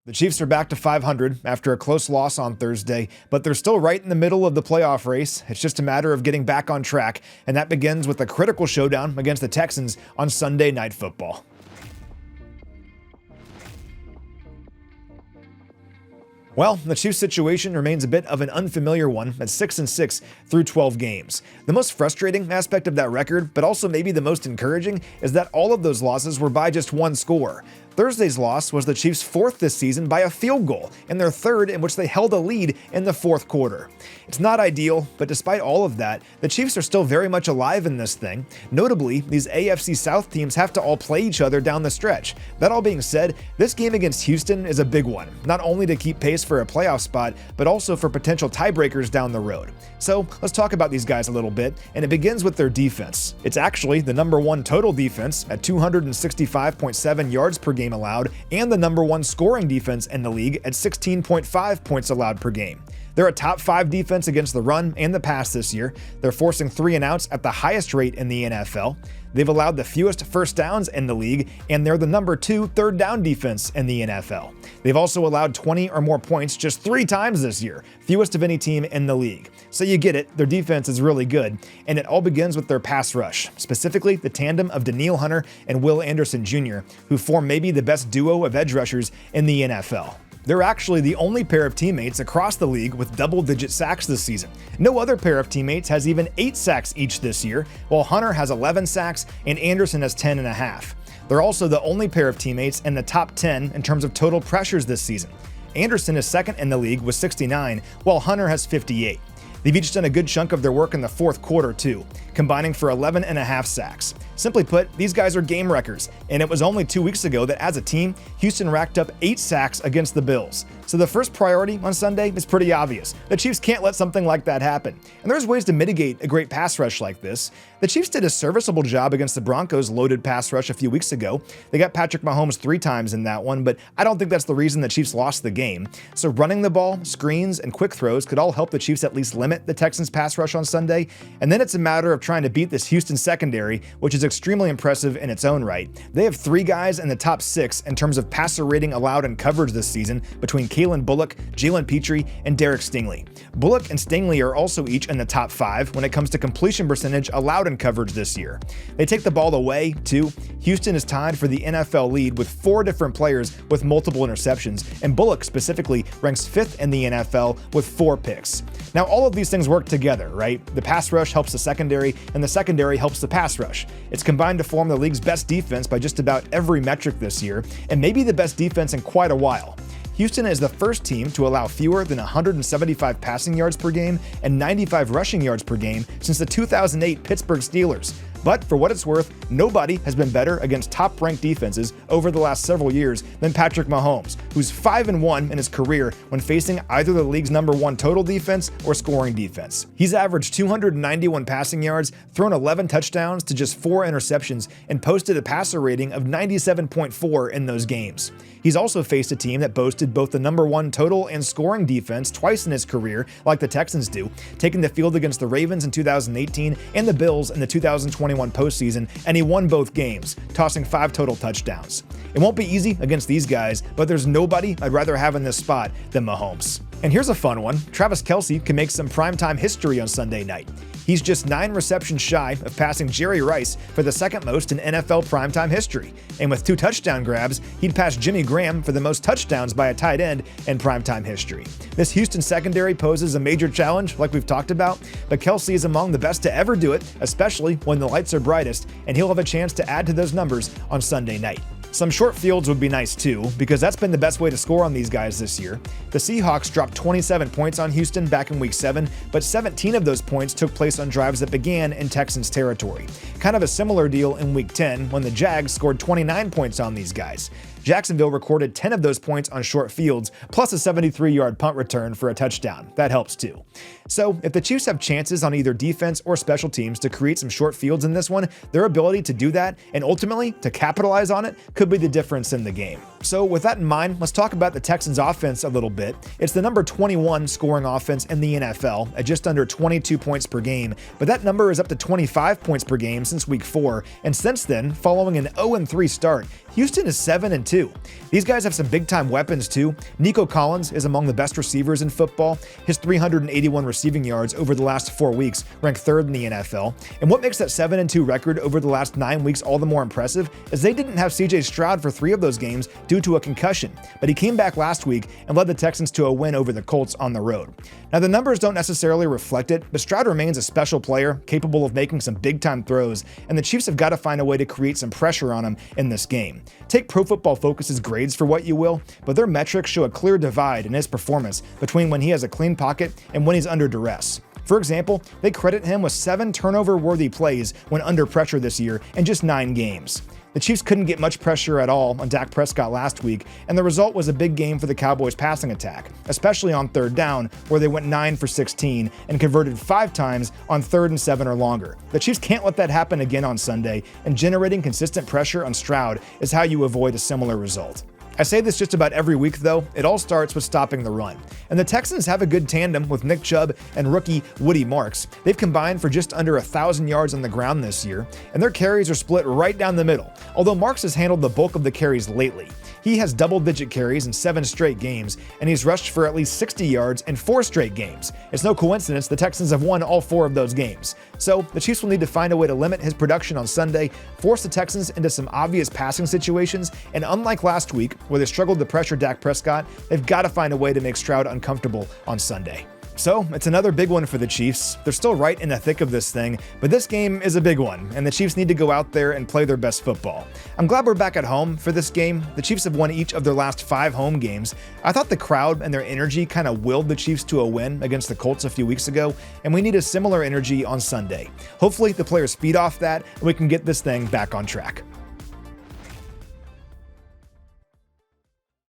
The Chiefs are back to 500 after a close loss on Thursday, but they're still right in the middle of the playoff race. It's just a matter of getting back on track, and that begins with a critical showdown against the Texans on Sunday Night Football. Well, the Chiefs' situation remains a bit of an unfamiliar one at 6-6 through 12 games. The most frustrating aspect of that record, but also maybe the most encouraging, is that all of those losses were by just one score. Thursday's loss was the Chiefs' fourth this season by a field goal, and their third in which they held a lead in the fourth quarter. It's not ideal, but despite all of that, the Chiefs are still very much alive in this thing. Notably, these AFC South teams have to all play each other down the stretch. That all being said, this game against Houston is a big one, not only to keep pace for a playoff spot, but also for potential tiebreakers down the road. So let's talk about these guys a little bit, and it begins with their defense. It's actually the number one total defense at 265.7 yards per game allowed, and the number one scoring defense in the league at 16.5 points allowed per game. They're a top 5 defense against the run and the pass this year. They're forcing 3 and outs at the highest rate in the NFL. They've allowed the fewest first downs in the league, and they're the number 2 third down defense in the NFL. They've also allowed 20 or more points just 3 times this year, fewest of any team in the league. So you get it, their defense is really good, and it all begins with their pass rush, specifically the tandem of Danielle Hunter and Will Anderson Jr., who form maybe the best duo of edge rushers in the NFL. They're actually the only pair of teammates across the league with double-digit sacks this season. No other pair of teammates has even 8 sacks each this year, while Hunter has 11 sacks and Anderson has 10.5. They're also the only pair of teammates in the top 10 in terms of total pressures this season. Anderson is second in the league with 69, while Hunter has 58. They've each done a good chunk of their work in the fourth quarter too, combining for 11.5 sacks. Simply put, these guys are game wreckers, and it was only 2 weeks ago that as a team, Houston racked up 8 sacks against the Bills. So the first priority on Sunday is pretty obvious. The Chiefs can't let something like that happen. And there's ways to mitigate a great pass rush like this. The Chiefs did a serviceable job against the Broncos' loaded pass rush a few weeks ago. They got Patrick Mahomes 3 times in that one, but I don't think that's the reason the Chiefs lost the game. So running the ball, screens, and quick throws could all help the Chiefs at least limit the Texans' pass rush on Sunday. And then it's a matter of trying to beat this Houston secondary, which is extremely impressive in its own right. They have 3 guys in the top 6 in terms of passer rating allowed in coverage this season between Kalen Bullock, Jalen Petrie, and Derek Stingley. Bullock and Stingley are also each in the top 5 when it comes to completion percentage allowed in coverage this year. They take the ball away, too. Houston is tied for the NFL lead with 4 different players with multiple interceptions, and Bullock specifically ranks 5th in the NFL with 4 picks. Now, all of these things work together, right? The pass rush helps the secondary, and the secondary helps the pass rush. It's combined to form the league's best defense by just about every metric this year, and maybe the best defense in quite a while. Houston is the first team to allow fewer than 175 passing yards per game and 95 rushing yards per game since the 2008 Pittsburgh Steelers. But for what it's worth, nobody has been better against top-ranked defenses over the last several years than Patrick Mahomes, who's 5-1 in his career when facing either the league's number 1 total defense or scoring defense. He's averaged 291 passing yards, thrown 11 touchdowns to just 4 interceptions, and posted a passer rating of 97.4 in those games. He's also faced a team that boasted both the number 1 total and scoring defense twice in his career, like the Texans do, taking the field against the Ravens in 2018 and the Bills in the 2021 postseason, and he won both games, tossing 5 total touchdowns. It won't be easy against these guys, but there's nobody I'd rather have in this spot than Mahomes. And here's a fun one. Travis Kelce can make some primetime history on Sunday night. He's just 9 receptions shy of passing Jerry Rice for the second most in NFL primetime history. And with 2 touchdown grabs, he'd pass Jimmy Graham for the most touchdowns by a tight end in primetime history. This Houston secondary poses a major challenge, like we've talked about, but Kelce is among the best to ever do it, especially when the lights are brightest, and he'll have a chance to add to those numbers on Sunday night. Some short fields would be nice too, because that's been the best way to score on these guys this year. The Seahawks dropped 27 points on Houston back in Week 7, but 17 of those points took place on drives that began in Texans territory. Kind of a similar deal in Week 10 when the Jags scored 29 points on these guys. Jacksonville recorded 10 of those points on short fields, plus a 73-yard punt return for a touchdown. That helps too. So if the Chiefs have chances on either defense or special teams to create some short fields in this one, their ability to do that and ultimately to capitalize on it could be the difference in the game. So with that in mind, let's talk about the Texans offense a little bit. It's the number 21 scoring offense in the NFL at just under 22 points per game, but that number is up to 25 points per game since Week 4, and since then, following an 0-3 start, Houston is 7-2 too. These guys have some big-time weapons too. Nico Collins is among the best receivers in football. His 381 receiving yards over the last 4 weeks rank third in the NFL. And what makes that 7-2 record over the last 9 weeks all the more impressive is they didn't have CJ Stroud for 3 of those games due to a concussion, but he came back last week and led the Texans to a win over the Colts on the road. Now, the numbers don't necessarily reflect it, but Stroud remains a special player, capable of making some big-time throws, and the Chiefs have got to find a way to create some pressure on him in this game. Take Pro Football Focus's grades for what you will, but their metrics show a clear divide in his performance between when he has a clean pocket and when he's under duress. For example, they credit him with 7 turnover-worthy plays when under pressure this year in just 9 games. The Chiefs couldn't get much pressure at all on Dak Prescott last week, and the result was a big game for the Cowboys' passing attack, especially on third down, where they went 9 for 16 and converted 5 times on 3rd and 7 or longer. The Chiefs can't let that happen again on Sunday, and generating consistent pressure on Stroud is how you avoid a similar result. I say this just about every week though, it all starts with stopping the run. And the Texans have a good tandem with Nick Chubb and rookie Woody Marks. They've combined for just under 1,000 yards on the ground this year, and their carries are split right down the middle, although Marks has handled the bulk of the carries lately. He has double-digit carries in 7 straight games, and he's rushed for at least 60 yards in 4 straight games. It's no coincidence the Texans have won all 4 of those games. So the Chiefs will need to find a way to limit his production on Sunday, force the Texans into some obvious passing situations, and unlike last week, where they struggled to pressure Dak Prescott, they've got to find a way to make Stroud uncomfortable on Sunday. So, it's another big one for the Chiefs. They're still right in the thick of this thing, but this game is a big one, and the Chiefs need to go out there and play their best football. I'm glad we're back at home for this game. The Chiefs have won each of their last 5 home games. I thought the crowd and their energy kind of willed the Chiefs to a win against the Colts a few weeks ago, and we need a similar energy on Sunday. Hopefully, the players feed off that, and we can get this thing back on track.